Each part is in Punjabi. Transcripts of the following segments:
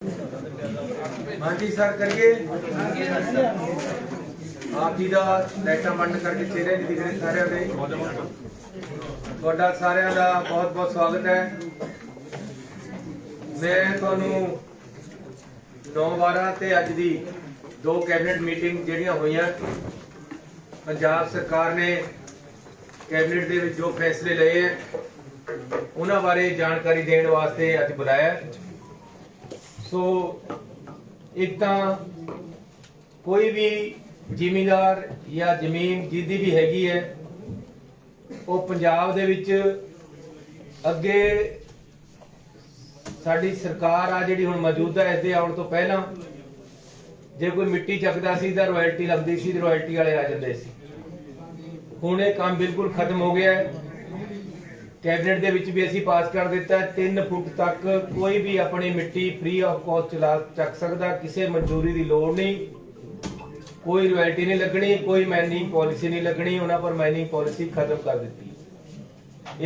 हाँ जी सर करिए आप जी का लाइटा बंद करके चेहरे नहीं दिख रहे सारे दे ਤੁਹਾਡਾ ਸਾਰਿਆਂ ਦਾ बहुत बहुत स्वागत है। मैं ਤੁਹਾਨੂੰ 9/12 ਤੇ ਅੱਜ ਦੀ दो कैबिनेट मीटिंग ਜਿਹੜੀਆਂ ਹੋਈਆਂ पंजाब सरकार ने कैबिनेट ਦੇ ਵਿੱਚ जो फैसले ਲਏ ਹੈ ਉਹਨਾਂ ਬਾਰੇ ਜਾਣਕਾਰੀ ਦੇਣ ਵਾਸਤੇ ਅੱਜ ਬੁਲਾਇਆ। सो एक तो कोई भी जिमीदार या जमीन जिदी भी हैगी है वो पंजाब दे विच अगे साडी सरकार आ जिहड़ी हुण मौजूदा है इसदे आउण तो पहला जे कोई मिट्टी चकदा सी तां रॉयल्टी लगदी सी ते रॉयल्टी वाले आ जांदे सी। हुण ये काम बिल्कुल खत्म हो गया है। कैबिनेट दे विच भी असीं पास कर दिता है 3 फुट तक कोई भी अपनी मिट्टी फ्री ऑफ कॉस्ट चला चक सकदा, किसी मंजूरी की लोड़ नहीं, कोई रॉयल्टी नहीं लगनी, कोई माइनिंग पॉलिसी नहीं लगनी। उन्हां पर माइनिंग पॉलिसी खत्म कर दी।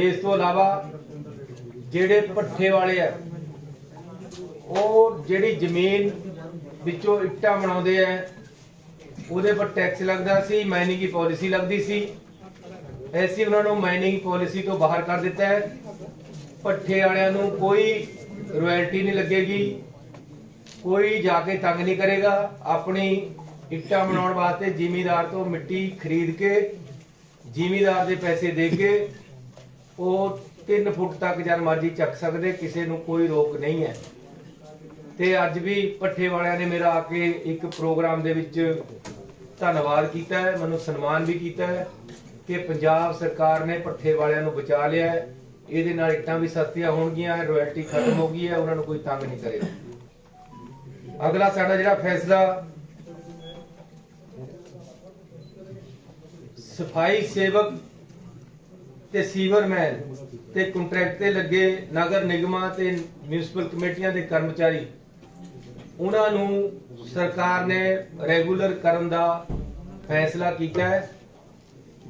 इस तो इलावा जिहड़े भट्ठे वाले है वो जिहड़ी जमीन विचों इट्टां बनाउंदे है उहदे पर टैक्स लगदा सी, माइनिंग की पॉलिसी लगदी सी। ऐसी उन्होंने माइनिंग पॉलिसी तो बाहर कर दिता है। भट्ठे वालियां नूं कोई रॉयल्टी नहीं लगेगी, कोई जाके तंग नहीं करेगा। अपनी इट्टा बनाने वास्ते जिमीदार तो मिट्टी खरीद के जिमीदार के पैसे दे के वो 3 फुट तक जब मर्जी चक सकते, किसी नूं कोई रोक नहीं है। ते अज भी भट्ठे वालियां ने मेरा आके एक प्रोग्राम दे विच धन्नवाद कीता है, मैनूं सन्मान भी कीता है कि पंजाब सरकार ने भट्ठे वालियां नूं बचा लिया है। इहदे नाल इट्टां भी सस्तियां होणगीਆਂ, रॉयल्टी खत्म हो गई है, उन्हां नूं कोई तंग नहीं करेगा। अगला साडा जिहड़ा फैसला सफाई सेवक ते सीवरमैन ते कंट्रैक्ट ते लगे नगर निगमां ते म्यूनसिपल कमेटियां दे कर्मचारी उन्हां नूं सरकार ने रेगूलर करन दा फैसला कीता है।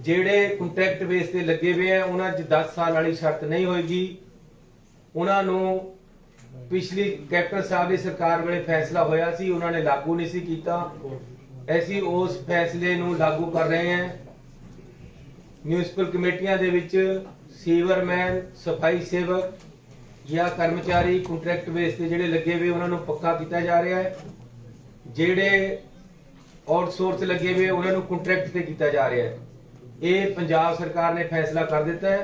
ਜਿਹੜੇ ਕੰਟਰੈਕਟ ਬੇਸ ਤੇ ਲੱਗੇ ਹੋਏ ਆ ਉਹਨਾਂ 'ਚ 10 ਸਾਲ ਵਾਲੀ ਸ਼ਰਤ ਨਹੀਂ ਹੋਏਗੀ। ਉਹਨਾਂ ਨੂੰ ਪਿਛਲੀ ਕੈਪਟਨ ਸਾਹਿਬ ਦੀ ਸਰਕਾਰ ਵੇਲੇ ਫੈਸਲਾ ਹੋਇਆ ਸੀ, ਉਹਨਾਂ ਨੇ ਲਾਗੂ ਨਹੀਂ ਸੀ ਕੀਤਾ। ਅਸੀਂ ਉਸ ਫੈਸਲੇ ਨੂੰ ਲਾਗੂ ਕਰ ਰਹੇ ਹਾਂ। ਮਿਊਨਿਸਪਲ ਕਮੇਟੀਆਂ ਦੇ ਵਿੱਚ ਸੀਵਰਮੈਨ, ਸਫਾਈ ਸੇਵਕ ਜਾਂ ਕਰਮਚਾਰੀ ਕੰਟਰੈਕਟ ਬੇਸ ਤੇ ਜਿਹੜੇ ਲੱਗੇ ਹੋਏ ਉਹਨਾਂ ਨੂੰ ਪੱਕਾ ਕੀਤਾ ਜਾ ਰਿਹਾ ਹੈ। ਜਿਹੜੇ ਆਊਟਸੋਰਸ ਲੱਗੇ ਹੋਏ ਉਹਨਾਂ ਨੂੰ ਕੰਟਰੈਕਟ ਤੇ ਕੀਤਾ ਜਾ ਰਿਹਾ ਹੈ। ये पंजाब सरकार ने फैसला कर दिता है।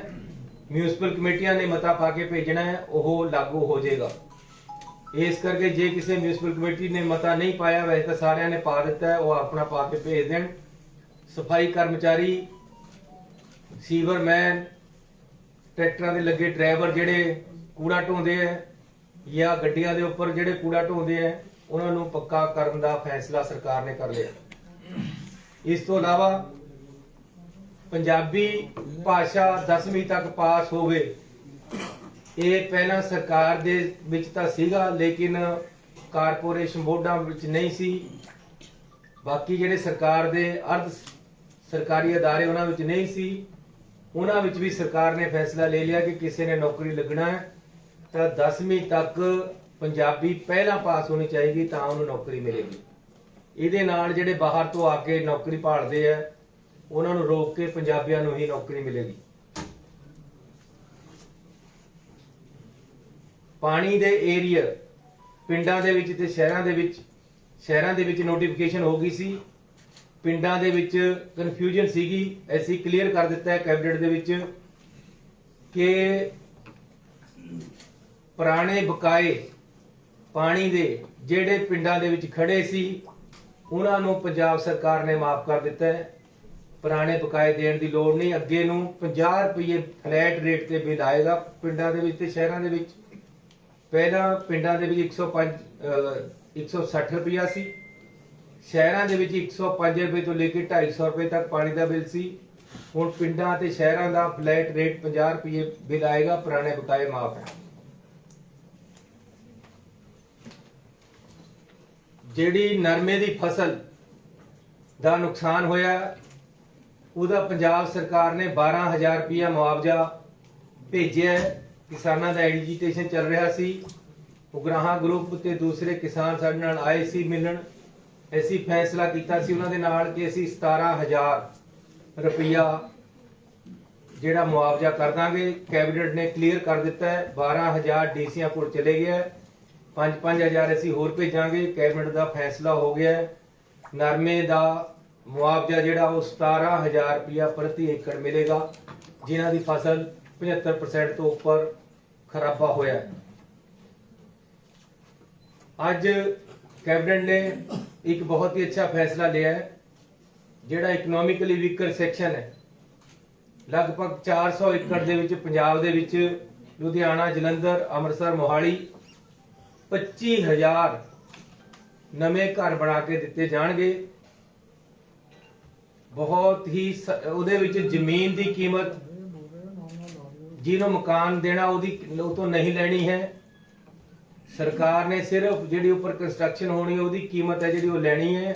म्यूनसिपल कमेटियां ने मता पा के भेजना है, वह लागू हो जाएगा। इस करके जे किसी म्यूनसिपल कमेटी ने मता नहीं पाया, वैसे तो सारे ने पा दिता है, वो अपना पा के भेज दें। सफाई कर्मचारी, सीवरमैन, ट्रैक्टर के लगे ड्राइवर जिहड़े कूड़ा ढोंदे है या गड्डियां दे उपर जिहड़े कूड़ा ढोंदे है उन्हां नूं पक्का करन दा फैसला सरकार ने कर लिया। इस तो इलावा पंजाबी भाषा 10वीं तक पास होवे, ये पहला सरकार दे विच तां सीगा लेकिन कारपोरेशन बोर्डां विच नहीं सी। बाकी जिहड़े सरकार दे अर्ध सरकारी अदारे उन्हां विच नहीं सी। उन्हां विच भी सरकार ने फैसला ले लिया कि किसी ने नौकरी लगना है तो 10वीं तक पंजाबी पहला पास होनी चाहिए तां उन्हें नौकरी मिलेगी। इहदे नाल जिहड़े बाहर तो आके नौकरी भालदे है उन्होंने रोक के पंजाबियों को ही नौकरी मिलेगी। पानी दे एरिया पिंडां दे विच ते शहरां दे विच नोटिफिकेशन हो गई सी, पिंडां दे विच कन्फ्यूजन सीगी। ऐसी क्लीयर कर दिता है कैबिनेट दे विच कि पुराने बकाए पानी दे जिहड़े पिंडां दे विच खड़े सी उन्हां नूं पंजाब सरकार ने माफ कर दिता है। पुराने बकाए देने की लोड़ नहीं। अगे नूं 50 रुपये फ्लैट रेट से बिल आएगा पिंडां दे विच ते शहरां दे विच। पहला पिंडां दे विच 160 रुपया सी, शहरां दे विच 105 रुपये तो लेके 250 रुपये तक पानी का बिल सी। हुण पिंडां ते शहरां दा फ्लैट रेट 50 रुपये बिल आएगा, पुराने बकाए माफ है। जिहड़ी नरमे की फसल का नुकसान होया ਉਹਦਾ पंजाब सरकार ने 12,000 रुपया मुआवजा भेजा है। किसानों का एजिटेशन चल रहा सी ਉਗਰਾਹਾਂ ਗਰੁੱਪ ਤੇ ਦੂਸਰੇ ਕਿਸਾਨ ਸਾਡੇ ਨਾਲ ਆਏ ਸੀ ਮਿਲਣ। ਅਸੀਂ ਫੈਸਲਾ ਕੀਤਾ ਸੀ ਉਹਨਾਂ ਦੇ ਨਾਲ ਕਿ ਅਸੀਂ 17,000 ਰੁਪਇਆ ਜਿਹੜਾ ਮੁਆਵਜ਼ਾ ਕਰ ਦਾਂਗੇ। ਕੈਬਨਿਟ ਨੇ ਕਲੀਅਰ ਕਰ ਦਿੱਤਾ ਹੈ। 12,000 ਡੀਸੀਆਂ ਕੋਲ ਚਲੇ ਗਿਆ, 5-5 ਅਸੀਂ ਹੋਰ ਭੇਜਾਂਗੇ। ਕੈਬਨਿਟ ਦਾ ਫੈਸਲਾ ਹੋ ਗਿਆ ਹੈ। ਨਰਮੇ ਦਾ ਮੁਆਵਜ਼ਾ ਜਿਹੜਾ ਉਹ 17,000 ਰੁਪਇਆ ਪ੍ਰਤੀ ਏਕੜ ਮਿਲੇਗਾ, ਜਿਨ੍ਹਾਂ ਦੀ ਫਸਲ 75% ਤੋਂ ਉੱਪਰ ਖਰਾਬਾ ਹੋਇਆ ਹੈ। ਅੱਜ कैबिनेट ने एक बहुत ही अच्छा फैसला लिया है। ਜਿਹੜਾ इकोनॉमिकली वीकर सैक्शन है, लगभग 400 एकड़ ਦੇ ਵਿੱਚ ਪੰਜਾਬ ਦੇ ਵਿੱਚ ਲੁਧਿਆਣਾ, ਜਲੰਧਰ, ਅੰਮ੍ਰਿਤਸਰ, ਮੋਹਾਲੀ 25,000 ਨਵੇਂ ਘਰ ਬਣਾ ਕੇ ਦਿੱਤੇ ਜਾਣਗੇ। ਬਹੁਤ ਹੀ ਉਹਦੇ ਵਿੱਚ ਜ਼ਮੀਨ ਦੀ ਕੀਮਤ ਜਿਹਨੂੰ ਮਕਾਨ ਦੇਣਾ ਉਹਦੀ ਉਹ ਤੋਂ ਨਹੀਂ ਲੈਣੀ ਹੈ। सरकार ने सिर्फ जी उपर कंस्ट्रक्शन होनी उसकी कीमत है जी लैनी है,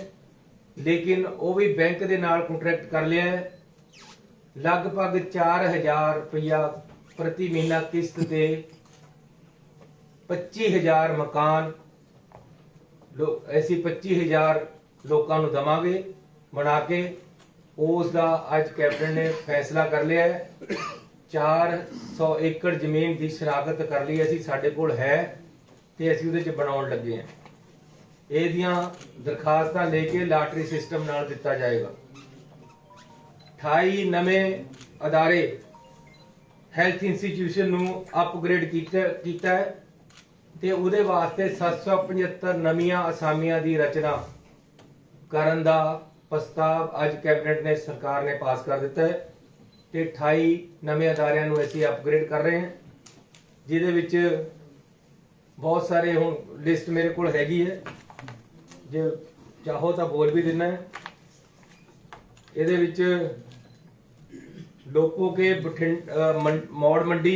लेकिन वह भी बैंक के नाल कॉन्ट्रैक्ट कर लिया है। लगभग 4,000 रुपया प्रति महीना किस्त से 25,000 मकान ऐसी 25,000 लोगों को देवांगे बना के। उसका अज कैबिनेट ने फैसला कर लिया है। 400 एकड़ जमीन की शनाख्त कर ली असी साडे कोल है ਤੇ ਅਸੀਂ ਉਹਦੇ ਚ ਬਣਾਉਣ ਲੱਗੇ ਹਾਂ। ਇਹਦੀਆਂ ਦਰਖਾਸਤਾਂ ਲੈ ਕੇ ਲਾਟਰੀ ਸਿਸਟਮ ਨਾਲ ਦਿੱਤਾ ਜਾਏਗਾ। 28 ਨਵੇਂ ਅਦਾਰੇ ਹੈਲਥ ਇੰਸਟੀਟਿਊਸ਼ਨ ਨੂੰ ਅਪਗ੍ਰੇਡ ਕੀਤਾ ਹੈ ਤੇ ਉਹਦੇ ਵਾਸਤੇ 775 ਨਵੀਆਂ ਅਸਾਮੀਆਂ ਦੀ ਰਚਨਾ ਕਰਨ ਦਾ ਪ੍ਰਸਤਾਵ ਅੱਜ ਕੈਬਨਿਟ ਨੇ ਸਰਕਾਰ ਨੇ ਪਾਸ ਕਰ ਦਿੱਤਾ ਹੈ ਤੇ 28 ਨਵੇਂ ਅਦਾਰਿਆਂ ਨੂੰ ਅਸੀਂ ਅਪਗ੍ਰੇਡ ਕਰ ਰਹੇ ਹਾਂ, ਜਿਹਦੇ ਵਿੱਚ बहुत सारे हूँ लिस्ट मेरे को हैगी है, जो चाहो तो बोल भी देना है। ये लोगों के मौड़ मंडी,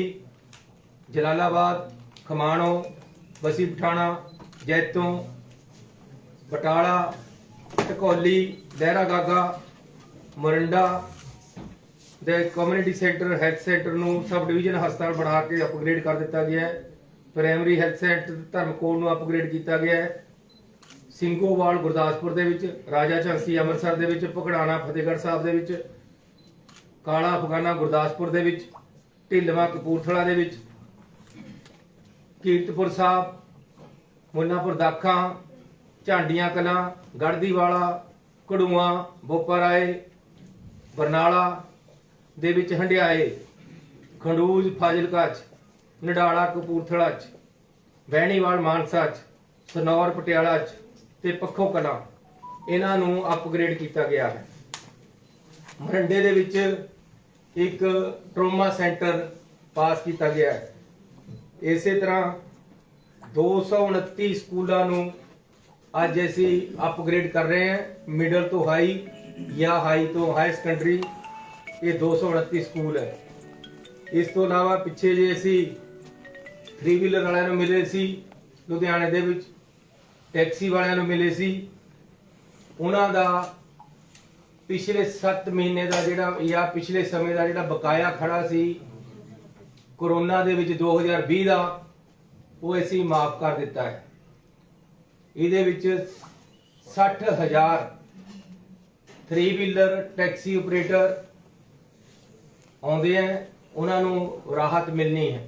जलालाबाद, खमाणो, बसी पठाना, जैतों, बटाला, ढकोली, लहरा गागा, मोरिंडा दे कम्यूनिटी सेंटर हैल्थ सेंटर नूं सब डिवीजन हस्पताल बना के अपग्रेड कर दिता गया है। प्राइमरी हैल्थ सेंटर धर्मकोट ਨੂੰ ਅਪਗ੍ਰੇਡ ਕੀਤਾ ਗਿਆ ਹੈ। ਸਿੰਘੋਵਾਲ ਗੁਰਦਾਸਪੁਰ ਦੇ ਵਿੱਚ, ਰਾਜਾ ਝਾਂਸੀ ਅੰਮ੍ਰਿਤਸਰ ਦੇ ਵਿੱਚ, ਭਗੜਾਣਾ ਫਤਿਹਗੜ੍ਹ ਸਾਹਿਬ ਦੇ ਵਿੱਚ, ਕਾਲਾ ਅਫਗਾਨਾ ਗੁਰਦਾਸਪੁਰ ਦੇ ਵਿੱਚ, ਢਿੱਲਵਾਂ ਕਪੂਰਥਲਾ ਦੇ ਵਿੱਚ, ਕੀਰਤਪੁਰ ਸਾਹਿਬ, ਮੁੱਲਾਂਪੁਰ ਦਾਖਾਂ, ਝਾਂਡੀਆਂ ਕਲਾਂ, ਗੜਦੀਵਾਲਾ, ਕੜੂਆਂ, ਬੋਪਰਾਏ, ਬਰਨਾਲਾ ਦੇ ਵਿੱਚ, ਹੰਡਿਆਏ, ਖੰਡੂਜ ਫਾਜ਼ਿਲਕਾ ਚ, ਨਡਾਲਾ ਕਪੂਰਥਲਾ ਚ, ਬਹਿਣੀਵਾਲ ਮਾਨਸਾ ਚ, ਸਨੌਰ ਪਟਿਆਲਾ ਚ ਤੇ ਪੱਖੋ ਕਲਾਂ, ਇਹਨਾਂ ਨੂੰ ਅਪਗ੍ਰੇਡ ਕੀਤਾ ਗਿਆ ਹੈ। ਮਰੰਡੇ ਦੇ ਵਿੱਚ ਇੱਕ ਟਰੋਮਾ ਸੈਂਟਰ ਪਾਸ ਕੀਤਾ ਗਿਆ ਹੈ। ਇਸੇ ਤਰ੍ਹਾਂ 229 ਸਕੂਲਾਂ ਨੂੰ ਅੱਜ ਅਸੀਂ ਅਪਗ੍ਰੇਡ ਕਰ ਰਹੇ ਹਾਂ, ਮਿਡਲ ਤੋਂ ਹਾਈ ਜਾਂ ਹਾਈ ਤੋਂ ਹਾਈ ਸੈਕੰਡਰੀ। ਇਹ 229 ਸਕੂਲ ਹੈ। ਇਸ ਤੋਂ ਇਲਾਵਾ ਪਿੱਛੇ ਜੇ ਅਸੀਂ 3 ਵੀਲਰ ਵਾਲਿਆਂ ਨੂੰ ਮਿਲੇ ਸੀ ਲੁਧਿਆਣੇ ਦੇ ਵਿੱਚ, ਟੈਕਸੀ ਵਾਲਿਆਂ ਨੂੰ ਮਿਲੇ ਸੀ, ਉਹਨਾਂ ਦਾ ਪਿਛਲੇ 7 ਮਹੀਨੇ ਦਾ ਜਿਹੜਾ ਜਾਂ ਪਿਛਲੇ ਸਮੇਂ ਦਾ ਜਿਹੜਾ ਬਕਾਇਆ ਖੜਾ ਸੀ ਕੋਰੋਨਾ ਦੇ ਵਿੱਚ 2020 ਦਾ, ਉਹ ਅਸੀਂ ਮਾਫ ਕਰ ਦਿੱਤਾ ਹੈ। ਇਹਦੇ ਵਿੱਚ 60,000 3 ਵੀਲਰ ਟੈਕਸੀ ਆਪਰੇਟਰ ਆਉਂਦੇ ਆ, ਉਹਨਾਂ ਨੂੰ ਰਾਹਤ ਮਿਲਣੀ ਹੈ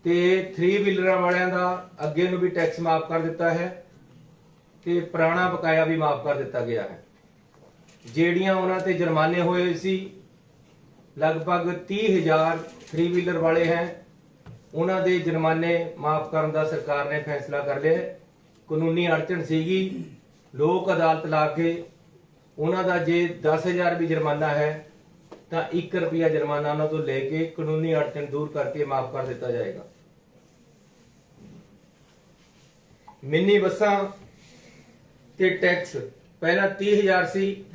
ਤੇ 3 ਵੀਲਰਾਂ ਵਾਲਿਆਂ ਦਾ ਅੱਗੇ ਨੂੰ ਵੀ ਟੈਕਸ ਮਾਫ ਕਰ ਦਿੱਤਾ ਹੈ ਤੇ ਪੁਰਾਣਾ ਬਕਾਇਆ ਵੀ ਮਾਫ ਕਰ ਦਿੱਤਾ ਗਿਆ ਹੈ। ਜਿਹੜੀਆਂ ਉਹਨਾਂ ਤੇ ਜੁਰਮਾਨੇ ਹੋਏ ਸੀ ਲਗਭਗ 30,000 3 ਵੀਲਰ ਵਾਲੇ ਹੈ, ਉਹਨਾਂ ਦੇ ਜੁਰਮਾਨੇ ਮਾਫ ਕਰਨ ਦਾ ਸਰਕਾਰ ਨੇ ਫੈਸਲਾ ਕਰ ਲਿਆ। ਕਾਨੂੰਨੀ ਅੜਚਣ ਸੀਗੀ, ਲੋਕ ਅਦਾਲਤ ਲਾ ਕੇ ਉਹਨਾਂ ਦਾ ਜੇ 10,000 ਵੀ ਜੁਰਮਾਨਾ ਹੈ ਤਾਂ 1 ਰੁਪਿਆ ਜੁਰਮਾਨਾ ਉਹਨਾਂ ਤੋਂ ਲੈ ਕੇ ਕਾਨੂੰਨੀ ਅੜਚਣ ਦੂਰ ਕਰਕੇ ਮਾਫ ਕਰ ਦਿੱਤਾ ਜਾਏਗਾ। ਮਿੰਨੀ ਬੱਸਾਂ ਤੇ ਟੈਕਸ ਪਹਿਲਾਂ 30,000 ਸੀ,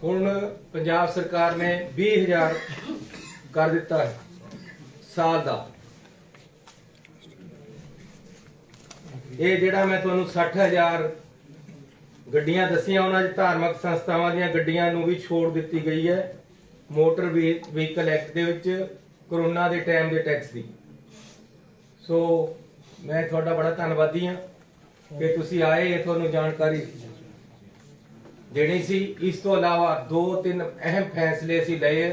ਹੁਣ ਪੰਜਾਬ ਸਰਕਾਰ ਨੇ 20,000 ਕਰ ਦਿੱਤਾ ਹੈ ਸਾਲ ਦਾ। ਇਹ ਜਿਹੜਾ ਮੈਂ ਤੁਹਾਨੂੰ 60,000 ਗੱਡੀਆਂ ਦਸੀਆਂ, ਉਹਨਾਂ ਚ ਧਾਰਮਿਕ ਸੰਸਥਾਵਾਂ ਦੀਆਂ ਗੱਡੀਆਂ ਨੂੰ ਵੀ ਛੋੜ ਦਿੱਤੀ ਗਈ ਹੈ ਮੋਟਰ ਵਹੀਕਲ ਐਕਟ ਦੇ ਵਿੱਚ, ਕੋਰੋਨਾ ਦੇ ਟਾਈਮ ਦੇ ਟੈਕਸ ਦੀ। ਸੋ मैं थोड़ा बड़ा धन्नवादी हाँ कि तुसी आए, थोनू जानकारी देनी सी। इस तो अलावा 2-3 अहम फैसले असीं लए है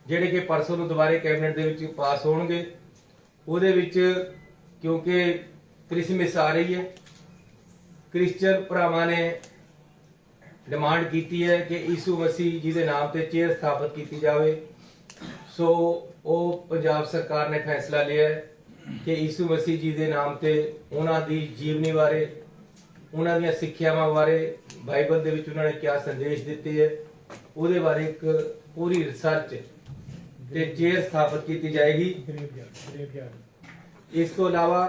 ਜਿਹੜੇ कि परसों ਨੂੰ ਦੁਬਾਰੇ कैबिनेट ਦੇ ਵਿੱਚ ਪਾਸ ਹੋਣਗੇ। ਉਹਦੇ ਵਿੱਚ क्योंकि क्रिसमस आ रही है, क्रिश्चियन ਭਰਾਵਾਂ ने डिमांड की है कि यीशु मसीह जी के नाम से चेयर स्थापित की जाए। सो वो पंजाब सरकार ने फैसला लिया है कि यीशु मसीह जी के नाम से उन्हों की जीवनी बारे, उन्हों दी सिक्ख्यावां बारे, बाइबल दे विच उन्होंने क्या संदेश दिते है, उहदे बारे एक पूरी रिसर्च ते चेयर स्थापित की जाएगी। इस तो अलावा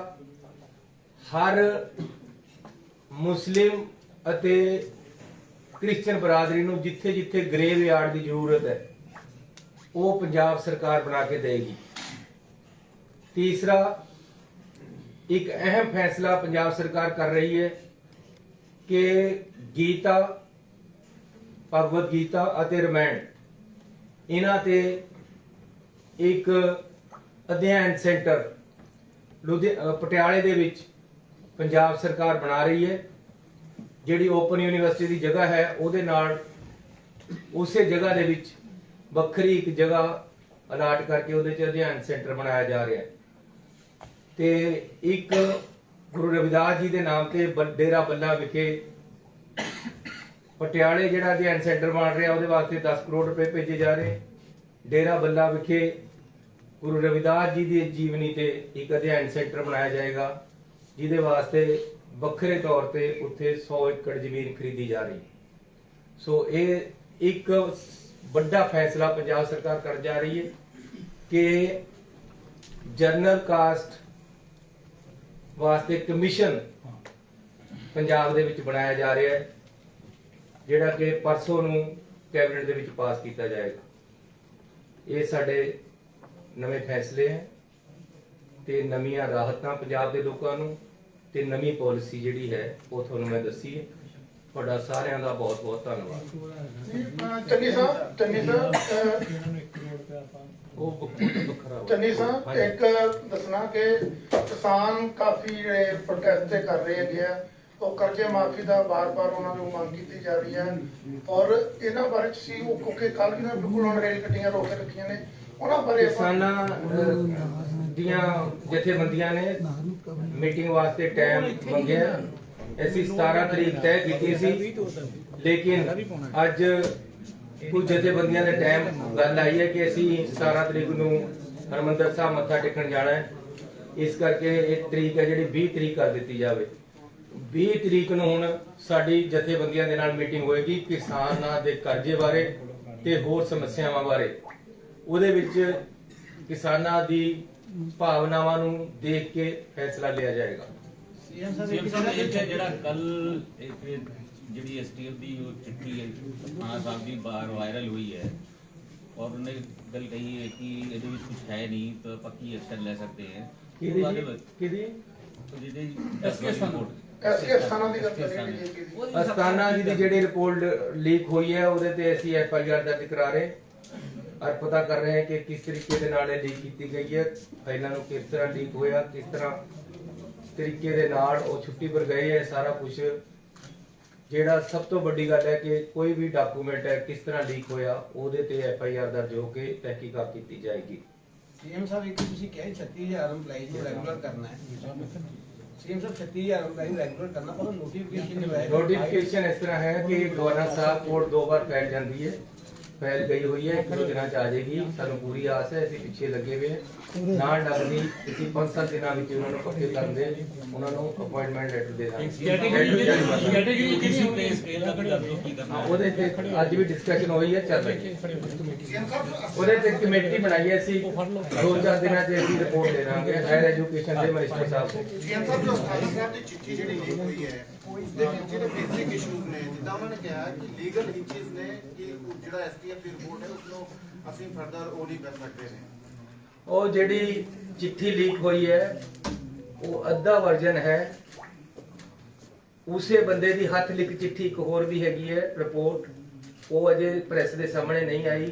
हर मुस्लिम अते क्रिश्चियन बरादरी नूं जिथे जिथे ग्रेव यार्ड की जरूरत है वो पंजाब सरकार बना के देगी। तीसरा, एक अहम फैसला पंजाब सरकार कर रही है कि गीता, भगवत गीता अते रामायण इन्हां ते एक अध्ययन सेंटर पटियाले दे विच पंजाब सरकार बना रही है। जिहड़ी ओपन यूनिवर्सिटी की जगह है उहदे नाल उसे जगह दे विच ਵੱਖਰੀ एक जगह अलाट करके उहदे च अध्ययन सेंटर बनाया जा रहा है। ते एक गुरु रविदास जी के नाम से डेरा बल्ला विखे पटियाले जिहड़ा अध्ययन सेंटर बन रहा उहदे वास्ते 10 करोड़ रुपए भेजे जा रहे। डेरा बल्ला विखे गुरु रविदास जी की जीवनी ते एक अध्ययन सेंटर बनाया जाएगा, जिहदे वास्ते ਵੱਖਰੇ तौर पर उत्थे 100 एकड़ जमीन खरीदी जा रही। सो ये एक बड़ा फैसला पंजाब सरकार कर जा रही है कि जनरल कास्ट वास्ते कमीशन पंजाब दे विच बनाया जा रहा है, जिहड़ा कि परसों नूं कैबिनेट दे विच पास किया जाएगा। ये साडे नवे फैसले हैं ते नवीं राहतां पंजाब दे लोकां नूं ते नवीं पॉलिसी जिहड़ी है वो तुहानूं मैं दसी है। ਤੁਹਾਡਾ ਸਾਰਿਆਂ ਦਾ ਬਹੁਤ ਬਹੁਤ ਧੰਨਵਾਦ। ਚੰਨੀ ਸਾਹਿਬ ਇੱਕ ਦੱਸਣਾ ਕਿ ਕਿਸਾਨ ਕਾਫੀ ਜਿਹੜੇ ਪ੍ਰੋਟੈਸਟ ਕਰ ਰਹੇ ਹੈਗੇ ਆ, ਉਹ ਕਰਜ਼ੇ ਮਾਫੀ ਦਾ ਬਾਰ-ਬਾਰ ਉਹਨਾਂ ਨੂੰ ਮੰਗ ਕੀਤੀ ਜਾ ਰਹੀ ਹੈ ਔਰ ਇਹਨਾਂ ਬਾਰੇ ਸੀ ਉਹ ਕਿਉਂਕਿ ਕੱਲ ਵੀ ਨਾ ਬਿਲਕੁਲ ਹੁਣ ਰੇਲ ਗੱਡੀਆਂ ਰੋਕ ਕੇ ਰੱਖੀਆਂ ਨੇ, ਉਹਨਾਂ ਬਾਰੇ ਕਿਸਾਨਾਂ ਦੀਆਂ ਜਥੇਬੰਦੀਆਂ ਨੇ ਮੀਟਿੰਗ ਵਾਸਤੇ ਟਾਈਮ ਮੰਗਿਆ। ਅਸੀਂ 17 ਤਰੀਕ ਤੈਅ ਕੀਤੀ ਸੀ, ਲੇਕਿਨ ਅੱਜ ਕੁਝ ਜਥੇਬੰਦੀਆਂ ਦੇ ਟਾਈਮ ਗੱਲ ਆਈ ਹੈ ਕਿ ਅਸੀਂ 17 ਤਰੀਕ ਨੂੰ ਹਰਮੰਦਰ ਸਾਹਿਬ ਮੱਥਾ ਟੇਕਣ ਜਾਣਾ ਹੈ। ਇਸ ਕਰਕੇ ਇੱਕ ਤਰੀਕ ਹੈ ਜਿਹੜੀ 20 ਤਰੀਕ ਕਰ ਦਿੱਤੀ ਜਾਵੇ। 20 ਤਰੀਕ ਨੂੰ ਹੁਣ ਸਾਡੀ ਜਥੇਬੰਦੀਆਂ ਦੇ ਨਾਲ ਮੀਟਿੰਗ ਹੋਏਗੀ ਕਿਸਾਨਾਂ ਦੇ ਕਰਜ਼ੇ ਬਾਰੇ ਤੇ ਹੋਰ ਸਮੱਸਿਆਵਾਂ ਬਾਰੇ। ਉਹਦੇ ਵਿੱਚ ਕਿਸਾਨਾਂ ਦੀ ਭਾਵਨਾਵਾਂ ਨੂੰ ਦੇਖ ਕੇ ਫੈਸਲਾ ਲਿਆ ਜਾਏਗਾ। सीएम साहब एक ਜਿਹੜਾ ਕੱਲ ਇੱਕ ਜਿਹੜੀ ਐਸਟੀਐਫ ਦੀ ਉਹ ਚਿੱਠੀ ਹੈ ਖਾਨ ਸਾਹਿਬ ਦੀ ਬਾਹਰ ਵਾਇਰਲ ਹੋਈ ਹੈ ਔਰ ਉਹਨੇ ਗੱਲ ਕਹੀ ਹੈ ਕਿ ਇਹਦੇ ਵਿੱਚ ਕੁਝ ਹੈ ਨਹੀਂ ਤਾਂ ਪੱਕੀ ਐਕਸ਼ਨ ਲੈ ਸਕਦੇ ਹੈ। ਕਿਹਦੀ ਜਿਹੜੀ ਰਿਪੋਰਟ ਅਸਥਾਨਾ ਦੀ ਗੱਲ ਕਰੀ, ਅਸਥਾਨਾ ਜੀ ਦੀ ਜਿਹੜੀ ਰਿਪੋर्ट लीक हुई है ਉਹਦੇ ਤੇ ਅਸੀਂ FIR ਦਰਜ ਕਰਾ ਰਹੇ और पता कर रहे हैं कि किस तरीके ਦੇ ਨਾਲ ਇਹ ਲੀਕ ਕੀਤੀ ਗਈ ਹੈ, ਫਾਈਲਾਂ ਨੂੰ ਕਿਸ ਤਰ੍ਹਾਂ ਲੀਕ ਹੋਇਆ, किस तरह तरीके दे नाल वो छुट्टी पर गए है। सारा कुछ जेड़ा सब तो बड़ी गल है कि कोई भी डॉक्यूमेंट है किस तरह लीक होया ਉਹਦੇ ਤੇ FIR दर्ज होके तहकीकात की जाएगी। सीएम साहब एक ਤੁਸੀਂ ਕਿਹਾ 36000 EMPLOYEES ਨੂੰ ਰੈਗੂਲਰ ਕਰਨਾ ਹੈ। सीएम साहब 36000 EMPLOYEES ਰੈਗੂਲਰ ਕਰਨਾ ਪਰ ਨੋਟੀਫਿਕੇਸ਼ਨ ਨਹੀਂ ਆਇਆ। नोटिफिकेशन इस तरह है कि गवर्नर साहब कोर्ट 2 बार फैल जाती है, फैल गई हुई है, 1 दिनों च आ जाएगी। सानू पूरी आस है, ਅਸੀਂ ਪਿੱਛੇ ਲੱਗੇ ਹੋਏ ਹਾਂ। ਨਾਲ ਲੱਗਦੀ ਅਸੀਂ 5-7 ਦਿਨਾਂ ਵਿੱਚ ਉਹਨਾਂ ਨੂੰ ਪੱਕੇ ਕਰਦੇ ਉਹਨਾਂ ਨੂੰ ਅਪਾਇੰਟਮੈਂਟ ਲੈਟਰ ਦੇ ਦਾਂਗੇ। ਸਟ੍ਰੈਟੇਜੀ ਕਿਹੜੀ ਹੋਣੀ ਹੈ ਸਕੇਲ ਦਾ ਦੱਸੋ ਕੀ ਕਰਨਾ ਉਹਦੇ ਤੇ ਅੱਜ ਵੀ ਡਿਸਕਸ਼ਨ ਹੋਈ ਹੈ, ਚੱਲ ਰਹੀ ਹੈ। ਉਹਦੇ ਤੇ ਕਮੇਟੀ ਬਣਾਈ ਹੈ ਅਸੀਂ 2-4 ਦਿਨਾਂ 'ਚ ਅਸੀਂ ਰਿਪੋਰਟ ਦੇ ਦਾਂਗੇ ਹਾਇਰ ਐਜੂਕੇਸ਼ਨ ਦੇ ਮਿਨਿਸਟਰ ਸਾਹਿਬ ਨੂੰ। ਸੀਐਮ ਸਾਹਿਬ ਜੋ ਸਥਾਨੀ ਸਾਹਿਬ ਦੀ ਚਿੱਠੀ ਜਿਹੜੀ ਲੀਕ ਹੋਈ ਹੈ ਉਸਦੇ ਵਿੱਚ ਜਿਹੜੇ ਬੇਸਿਕ ਇਸ਼ੂਜ਼ ਨੇ, ਜਿੱਦਾਂ ਉਹਨਾਂ ਨੇ ਕਿਹਾ ਕਿ ਲੀਗਲ ਹਿੰਚਸ ਨੇ ਕਿ ਜਿਹੜਾ ਐਸਟੀਐਫ ਦੀ ਰਿਪੋਰਟ ਹੈ ਉਸਨੂੰ ਅਸੀਂ ਫਰਦਰ ਉਹ ਨਹੀਂ ਕਰ ਸਕਦੇ ਨੇ। ਉਹ ਜਿਹੜੀ ਚਿੱਠੀ ਲੀਕ ਹੋਈ ਹੈ ਉਹ ਅੱਧਾ ਵਰਜਨ ਹੈ। ਉਸੇ ਬੰਦੇ ਦੀ ਹੱਥ ਲਿਖ ਚਿੱਠੀ ਇੱਕ ਹੋਰ ਵੀ ਹੈਗੀ ਹੈ ਰਿਪੋਰਟ, ਉਹ ਅਜੇ ਪ੍ਰੈਸ ਦੇ ਸਾਹਮਣੇ ਨਹੀਂ ਆਈ।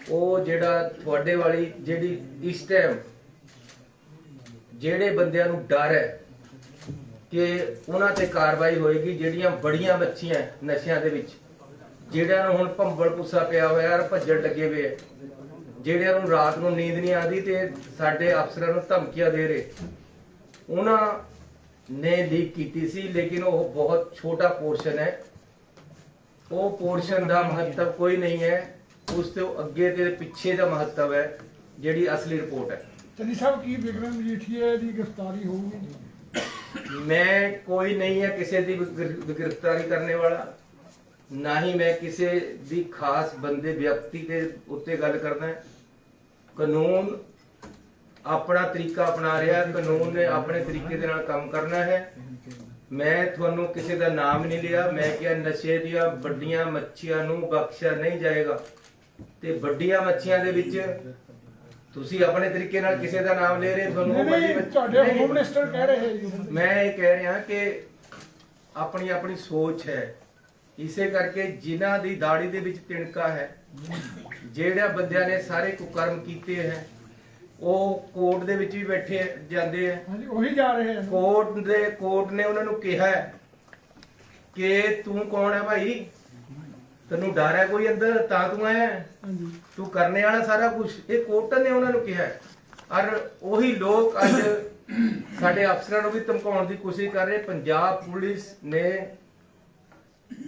ਉਹ ਜਿਹੜਾ ਤੁਹਾਡੇ ਵਾਲੀ ਜਿਹੜੀ ਇਸ ਟਾਈਮ ਜਿਹੜੇ ਬੰਦਿਆਂ ਨੂੰ ਡਰ ਹੈ ਕਿ ਉਹਨਾਂ ਤੇ ਕਾਰਵਾਈ ਹੋਏਗੀ, ਜਿਹੜੀਆਂ ਬੜੀਆਂ ਮੱਛੀਆਂ ਨਸ਼ਿਆਂ ਦੇ ਵਿੱਚ, ਜਿਹੜਿਆਂ ਨੂੰ ਹੁਣ ਭੰਬਲ ਪੁੱਸਾ ਪਿਆ ਹੋਇਆ ਔਰ ਭੱਜਣ ਲੱਗੇ ਹੋਏ ਹੈ, ਜਿਹੜਿਆਂ ਨੂੰ ਰਾਤ ਨੂੰ ਨੀਂਦ ਨਹੀਂ ਆਉਂਦੀ ਤੇ ਸਾਡੇ ਅਫਸਰਾਂ ਨੂੰ ਧਮਕੀਆਂ ਦੇ ਰਹੇ, ਉਹਨਾਂ ਨੇ ਲੀਕ ਕੀਤੀ ਸੀ। ਲੇਕਿਨ ਉਹ ਬਹੁਤ ਛੋਟਾ ਪੋਰਸ਼ਨ ਹੈ, ਉਹ ਪੋਰਸ਼ਨ ਦਾ ਮਹੱਤਵ ਕੋਈ ਨਹੀਂ ਹੈ, ਉਸ ਤੋਂ ਅੱਗੇ ਤੇ ਪਿੱਛੇ ਦਾ ਮਹੱਤਵ ਹੈ ਜਿਹੜੀ ਅਸਲੀ ਰਿਪੋਰਟ ਹੈ। ਚੰਨੀ ਸਾਹਿਬ, ਕੀ ਵਿਕਰਮ ਮਜੀਠੀਆ ਦੀ ਗ੍ਰਿਫਤਾਰੀ ਹੋਊਗੀ? ਮੈਂ ਕੋਈ ਨਹੀਂ ਹੈ ਕਿਸੇ ਦੀ ਗ੍ਰਿਫਤਾਰੀ ਕਰਨੇ ਵਾਲਾ, ਨਾ ਹੀ ਮੈਂ ਕਿਸੇ ਦੀ ਖਾਸ ਬੰਦੇ ਵਿਅਕਤੀ ਦੇ ਉੱਤੇ ਗੱਲ ਕਰਦਾ। ਕਾਨੂੰਨ ਆਪਣਾ ਤਰੀਕਾ ਅਪਣਾ ਰਿਹਾ, ਕਾਨੂੰਨ ਨੇ ਆਪਣੇ ਤਰੀਕੇ ਦੇ ਨਾਲ ਕੰਮ ਕਰਨਾ ਹੈ। ਮੈਂ ਤੁਹਾਨੂੰ ਕਿਸੇ ਦਾ ਨਾਮ ਨਹੀਂ ਲਿਆ, ਮੈਂ ਕਿਹਾ ਨਸ਼ੇ ਦੀਆਂ ਵੱਡੀਆਂ ਮੱਛੀਆਂ ਨੂੰ ਬਖਸ਼ਿਆ ਨਹੀਂ ਜਾਏਗਾ, ਤੇ ਵੱਡੀਆਂ ਮੱਛੀਆਂ ਦੇ ਵਿੱਚ ਤੁਸੀਂ ਆਪਣੇ ਤਰੀਕੇ ਨਾਲ ਕਿਸੇ ਦਾ ਨਾਮ ਲੈ ਰਹੇ, ਤੁਹਾਨੂੰ ਉਹ ਵੱਡੀ ਤੁਹਾਡੇ ਹੋਮ ਮਿਨਿਸਟਰ ਕਹਿ ਰਹੇ ਜੀ। ਮੈਂ ਇਹ ਕਹਿ ਰਿਹਾ ਕਿ ਆਪਣੀ ਆਪਣੀ ਸੋਚ ਹੈ, ਇਸੇ ਕਰਕੇ ਜਿਨ੍ਹਾਂ ਦੀ ਦਾੜੀ ਦੇ ਵਿੱਚ ਤਿਣਕਾ ਹੈ, ਜਿਹੜਾ ਬੰਦਿਆਂ ਨੇ ਸਾਰੇ ਕੁਕਰਮ ਕੀਤੇ ਹੈ, ਉਹ ਕੋਰਟ ਦੇ ਵਿੱਚ ਵੀ ਬੈਠੇ ਜਾਂਦੇ ਹੈ। ਹਾਂਜੀ, ਉਹੀ ਜਾ ਰਹੇ ਹਨ। ਕੋਰਟ ਨੇ ਉਹਨਾਂ ਨੂੰ ਕਿਹਾ ਹੈ ਕਿ ਤੂੰ ਕੌਣ ਹੈ ਭਾਈ, ਤੈਨੂੰ ਡਰ ਹੈ ਕੋਈ ਅੰਦਰ ਤਾਂ ਤੂੰ ਆਇਆ ਹੈ? ਹਾਂਜੀ, ਤੂੰ ਕਰਨੇ ਵਾਲਾ ਸਾਰਾ ਕੁਝ, ਇਹ ਕੋਰਟ ਨੇ ਉਹਨਾਂ ਨੂੰ ਕਿਹਾ ਹੈ। ਔਰ ਉਹੀ ਲੋਕ ਅੱਜ ਸਾਡੇ ਅਫਸਰਾਂ ਨੂੰ ਵੀ ਧਮਕਾਉਣ ਦੀ ਕੋਸ਼ਿਸ਼ ਕਰ ਰਹੇ। ਪੰਜਾਬ ਪੁਲਿਸ ਨੇ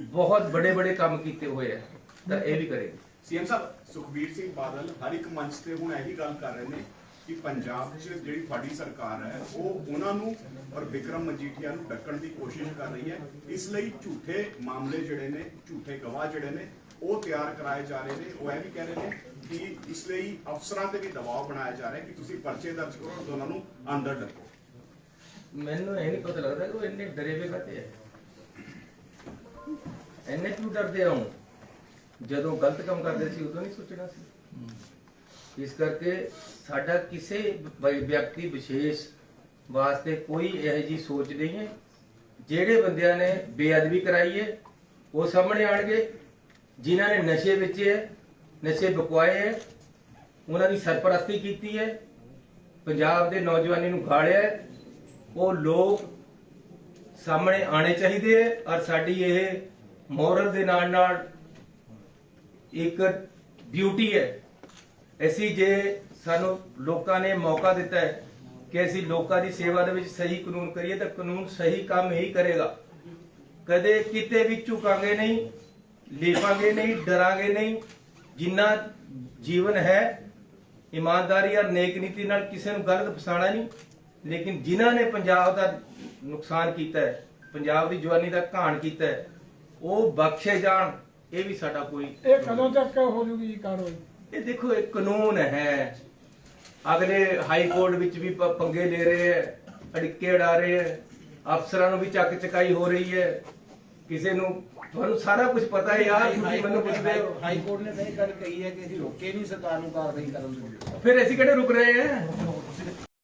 ਬਹੁਤ ਬੜੇ ਕੰਮ ਕੀਤੇ ਹੋਏ ਹੈ, ਤਾਂ ਇਹ ਵੀ ਕਰੇਗੀ। ਸੀਐਮ ਸਾਹਿਬ, ਸੁਖਬੀਰ ਸਿੰਘ ਬਾਦਲ ਹਰ ਇੱਕ ਮੰਚ ਤੇ ਹੁਣ ਇਹੀ ਗੱਲ ਕਰ ਰਹੇ ਨੇ ਕਿ ਪੰਜਾਬ 'ਚ ਜਿਹੜੀ ਤੁਹਾਡੀ ਸਰਕਾਰ ਹੈ ਉਹ ਉਹਨਾਂ ਨੂੰ ਔਰ ਵਿਕਰਮ ਮਜੀਠੀਆ ਨੂੰ ਡੱਕਣ ਦੀ ਕੋਸ਼ਿਸ਼ ਕਰ ਰਹੀ ਹੈ। ਇਸ ਲਈ ਝੂਠੇ ਮਾਮਲੇ ਜਿਹੜੇ ਨੇ, ਝੂਠੇ ਗਵਾਹ ਜਿਹੜੇ ਨੇ ਉਹ ਤਿਆਰ ਕਰਾਏ ਜਾ ਰਹੇ ਨੇ। ਉਹ ਇਹ ਵੀ ਕਹਿ ਰਹੇ ਨੇ ਕਿ ਇਸ ਲਈ ਅਫਸਰਾਂ ਤੇ ਵੀ ਦਬਾਅ ਬਣਾਇਆ ਜਾ ਰਿਹਾ ਕਿ ਤੁਸੀਂ ਪਰਚੇ ਦਰਜ ਕਰੋ ਤੇ ਉਹਨਾਂ ਨੂੰ ਅੰਦਰ ਡੱਕੋ। ਮੈਨੂੰ ਇਹ ਨਹੀਂ ਪਤਾ ਲੱਗਦਾ ਕਿ ਉਹ ਇੰਨੇ ਡਰੇ ਵੇ ਕਾਤੇ ਹੈ, ਇੰਨੇ ਕਿਉਂ ਡਰਦੇ ਆ? ਜਦੋਂ ਗਲਤ ਕੰਮ ਕਰਦੇ ਸੀ ਉਦੋਂ ਨਹੀਂ ਸੋਚਣਾ ਸੀ। ਇਸ ਕਰਕੇ ਸਾਡਾ ਕਿਸੇ ਵਿਅਕਤੀ ਵਿਸ਼ੇਸ਼ ਵਾਸਤੇ ਕੋਈ ਇਹੋ ਜਿਹੀ ਸੋਚ ਨਹੀਂ ਹੈ। ਜਿਹੜੇ ਬੰਦਿਆਂ ਨੇ ਬੇਅਦਬੀ ਕਰਾਈ ਹੈ ਉਹ ਸਾਹਮਣੇ ਆਣਗੇ, ਜਿਨ੍ਹਾਂ ਨੇ ਨਸ਼ੇ ਵੇਚੇ ਹੈ, ਨਸ਼ੇ ਬਕਵਾਏ ਹੈ, ਉਹਨਾਂ ਦੀ ਸਰਪ੍ਰਸਤੀ ਕੀਤੀ ਹੈ, ਪੰਜਾਬ ਦੇ ਨੌਜਵਾਨੀ ਨੂੰ ਗਾਲਿਆ ਹੈ, ਉਹ ਲੋਕ ਸਾਹਮਣੇ ਆਣੇ ਚਾਹੀਦੇ ਹੈ। ਔਰ ਸਾਡੀ ਇਹ ਮੋਰਲ ਦੇ ਨਾਲ ਇੱਕ ਡਿਊਟੀ ਹੈ। ਅਸੀਂ ਜੇ ਸਾਨੂੰ ਲੋਕਾਂ ਨੇ ਮੌਕਾ ਦਿੱਤਾ ਹੈ ਕਿ ਅਸੀਂ ਲੋਕਾਂ ਦੀ ਸੇਵਾ ਦੇ ਵਿੱਚ ਸਹੀ ਕਾਨੂੰਨ ਕਰੀਏ, ਤਾਂ ਕਾਨੂੰਨ ਸਹੀ ਕੰਮ ਹੀ ਕਰੇਗਾ। ਕਦੇ ਕਿਤੇ ਵੀ ਝੁਕਾਂਗੇ ਨਹੀਂ, ਲੇਪਾਂਗੇ ਨਹੀਂ, ਡਰਾਂਗੇ ਨਹੀਂ। ਜਿੰਨਾ ਜੀਵਨ ਹੈ ਇਮਾਨਦਾਰੀ ਔਰ ਨੇਕ ਨੀਤੀ ਨਾਲ ਕਿਸੇ ਨੂੰ ਗਲਤ ਫਸਾਣਾ ਨਹੀਂ। ਲੇਕਿਨ ਜਿਨ੍ਹਾਂ ਨੇ ਪੰਜਾਬ ਦਾ ਨੁਕਸਾਨ ਕੀਤਾ ਹੈ, ਪੰਜਾਬ ਦੀ ਜਵਾਨੀ ਦਾ ਘਾਣ ਕੀਤਾ ਹੈ, ਉਹ ਬਖਸ਼ੇ ਜਾਣ। ਇਹ ਵੀ ਸਾਡਾ ਕੋਈ ਇਹ ਕਦੋਂ ਤੱਕ ਹੋ ਜੂਗੀ ਕਾਰਵਾਈ? ਇਹ ਦੇਖੋ, ਇਹ ਕਾਨੂੰਨ ਹੈ। ਅਗਲੇ ਹਾਈ ਕੋਰਟ ਵਿੱਚ ਵੀ ਪੰਗੇ ਲੈ ਰਹੇ ਹੈ, ਅੜਿੱਕੇ ਉਡਾ ਰਹੇ ਹੈ, ਅਫਸਰਾਂ ਨੂੰ ਵੀ ਚੱਕ ਚਕਾਈ ਹੋ ਰਹੀ ਹੈ। ਕਿਸੇ ਨੂੰ ਤੁਹਾਨੂੰ ਸਾਰਾ ਕੁਝ ਪਤਾ ਹੈ ਯਾਰ, ਤੁਸੀਂ ਮੈਨੂੰ ਪੁੱਛਦੇ ਹੋ। ਹਾਈ ਕੋਰਟ ਨੇ ਤਾਂ ਇਹ ਗੱਲ ਕਹੀ ਹੈ ਕਿ ਅਸੀਂ ਰੋਕੇ ਨਹੀਂ ਸਰਕਾਰ ਨੂੰ ਕਾਰਵਾਈ ਕਰਨ ਤੋਂ। ਫਿਰ ਅਸੀਂ ਕਿਹੜੇ ਰੁਕ ਰਹੇ ਹਾਂ?